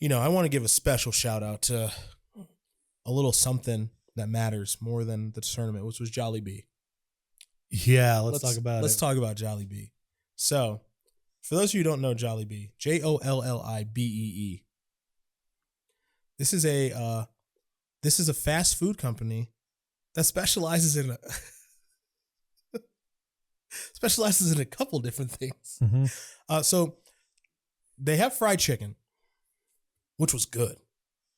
I want to give a special shout out to a little something that matters more than the tournament, which was Jollibee. Yeah, let's talk about Let's talk about Jollibee. So, for those of you who don't know Jollibee, Jollibee. This is a fast food company that specializes in a couple different things. Mm-hmm. So they have fried chicken, which was good,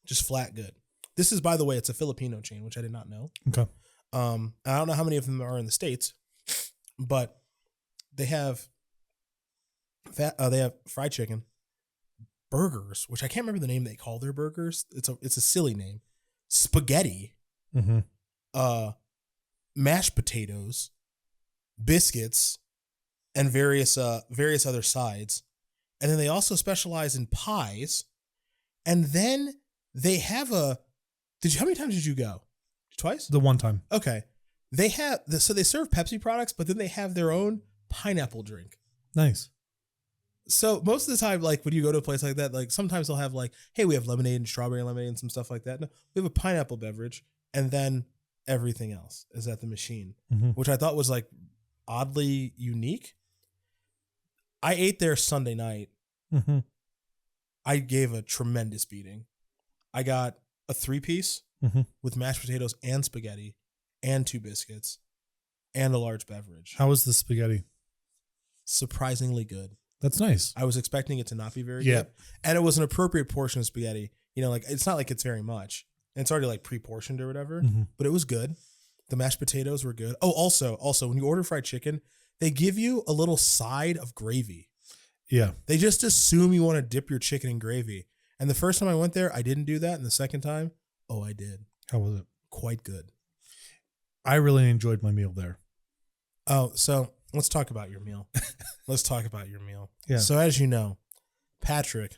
just flat good. This is, by the way, it's a Filipino chain, which I did not know. Okay. I don't know how many of them are in the States, but they have fried chicken, burgers, which I can't remember the name they call their burgers. It's a silly name. Spaghetti, Mm-hmm. Mashed potatoes, biscuits, and various other sides. And then they also specialize in pies. And then they have how many times did you go? Twice? The one time. Okay. They serve Pepsi products, but then they have their own pineapple drink. Nice. So most of the time, like when you go to a place like that, like sometimes they'll have like, hey, we have lemonade and strawberry lemonade and some stuff like that. No, we have a pineapple beverage, and then everything else is at the machine, which I thought was like oddly unique. I ate there Sunday night. Mm-hmm. I gave a tremendous beating. I got a 3-piece with mashed potatoes and spaghetti and 2 biscuits and a large beverage. How was the spaghetti? Surprisingly good. That's nice. I was expecting it to not be very good. And it was an appropriate portion of spaghetti. Like it's not like it's very much. And it's already like pre-portioned or whatever, but it was good. The mashed potatoes were good. Oh, also when you order fried chicken, they give you a little side of gravy. Yeah. They just assume you want to dip your chicken in gravy. And the first time I went there, I didn't do that. And the second time, I did. How was it? Quite good. I really enjoyed my meal there. Oh, so let's talk about your meal. Yeah. So as you know, Patrick,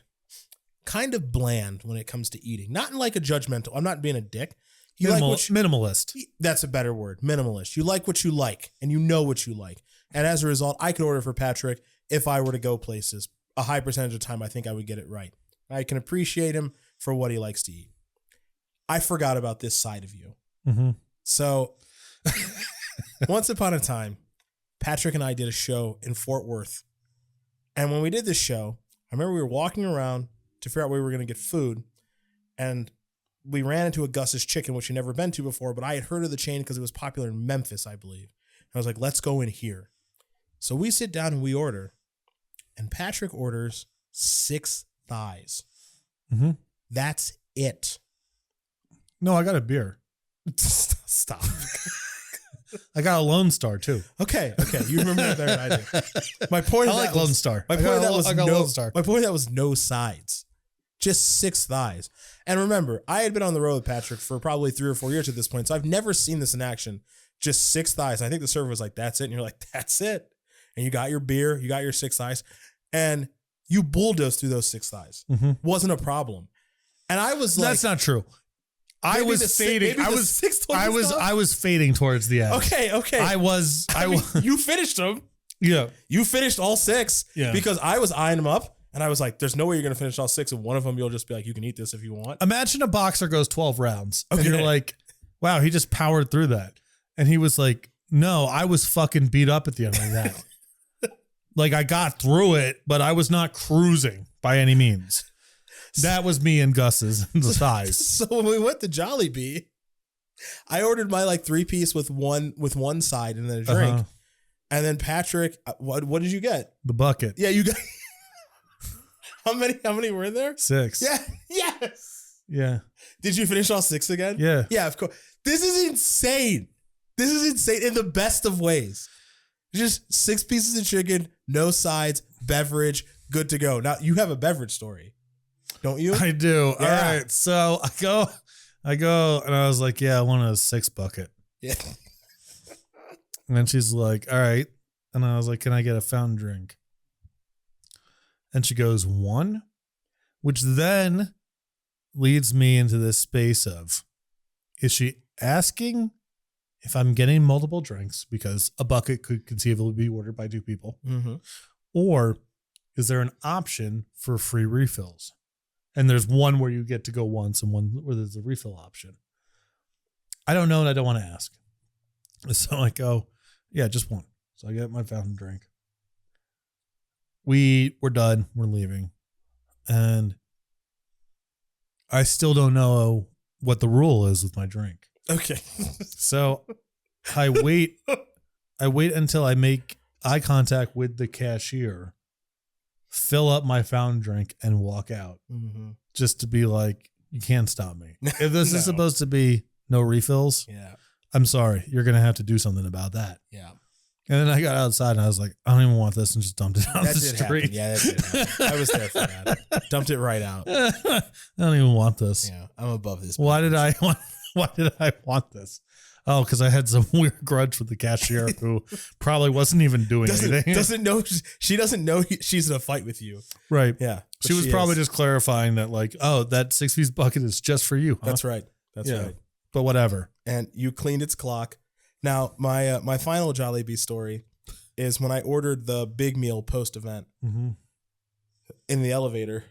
kind of bland when it comes to eating. Not in like a judgmental. I'm not being a dick. Minimalist. That's a better word. Minimalist. You like what you like, and you know what you like. And as a result, I could order for Patrick if I were to go places. A high percentage of the time, I think I would get it right. I can appreciate him for what he likes to eat. I forgot about this side of you. Mm-hmm. So once upon a time, Patrick and I did a show in Fort Worth. And when we did this show, I remember we were walking around to figure out where we were going to get food. And we ran into a Gus's Chicken, which we'd never been to before, but I had heard of the chain because it was popular in Memphis, I believe. And I was like, let's go in here. So we sit down and we order. And Patrick orders 6 thighs. Mm-hmm. That's it. No, I got a beer. Stop. I got a Lone Star too. Okay. You remember that better than I do. My point I like Lone Star. My point Lone Star. My point that was no sides. Just 6 thighs. And remember, I had been on the road with Patrick for probably 3 or 4 years at this point, so I've never seen this in action. Just 6 thighs. I think the server was like, that's it. And you're like, that's it. And you got your beer, you got your 6 thighs, and you bulldozed through those 6 thighs. Mm-hmm. Wasn't a problem. And I was like, that's not true. I was fading. I was fading towards the end. Okay. I was. You finished them. Yeah. You finished all 6 Yeah. because I was eyeing them up. And I was like, there's no way you're going to finish all 6. And one of them, you'll just be like, you can eat this if you want. Imagine a boxer goes 12 rounds. Okay. And you're like, wow, he just powered through that. And he was like, no, I was fucking beat up at the end of that. Like I got through it, but I was not cruising by any means. That was me and Gus's and the thighs. So when we went to Jollibee, I ordered my like 3-piece with one side and then a drink. Uh-huh. And then Patrick, what did you get? The bucket. Yeah, you got. How many were in there? 6. Yeah. Yes. Yeah. Did you finish all 6 again? Yeah. Yeah, of course. This is insane. In the best of ways. Just 6 pieces of chicken, no sides, beverage, good to go. Now you have a beverage story, don't you? I do. Yeah. All right. So I go and I was like, yeah, I want a 6 bucket. Yeah. And then she's like, all right. And I was like, can I get a fountain drink? And she goes, 1, which then leads me into this space of, is she asking if I'm getting multiple drinks because a bucket could conceivably be ordered by 2 people, Mm-hmm. or is there an option for free refills? And there's one where you get to go once and one where there's a refill option. I don't know and I don't want to ask. So I go, yeah, just one. So I get my fountain drink. We're done. We're leaving. And I still don't know what the rule is with my drink. Okay. So I wait until I make eye contact with the cashier, fill up my fountain drink, and walk out. Mm-hmm. Just to be like, you can't stop me. If this is supposed to be no refills, I'm sorry. You're going to have to do something about that. Yeah. And then I got outside and I was like, I don't even want this, and just dumped it on the street. Happen. Yeah, that did happen. I was there for that. Dumped it right out. I don't even want this. Yeah, I'm above this. Why did I want this? Oh, because I had some weird grudge with the cashier who probably wasn't even doing anything. She doesn't know she's in a fight with you. Right. Yeah. She was probably just clarifying that, like, oh, that 6-piece bucket is just for you. Huh? That's right. That's right. But whatever. And you cleaned its clock. Now, my final Jollibee story is when I ordered the big meal post event in the elevator.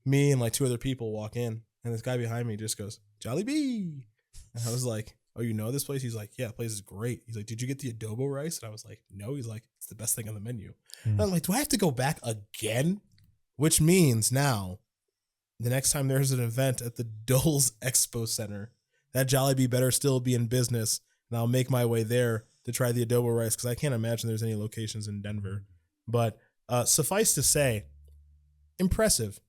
Me and like 2 other people walk in, and this guy behind me just goes, Jollibee. And I was like, oh, you know this place? He's like, yeah, the place is great. He's like, did you get the adobo rice? And I was like, no. He's like, it's the best thing on the menu. And I'm like, do I have to go back again? Which means now, the next time there's an event at the Dulles Expo Center, that Jollibee better still be in business, and I'll make my way there to try the adobo rice, because I can't imagine there's any locations in Denver. But suffice to say, impressive.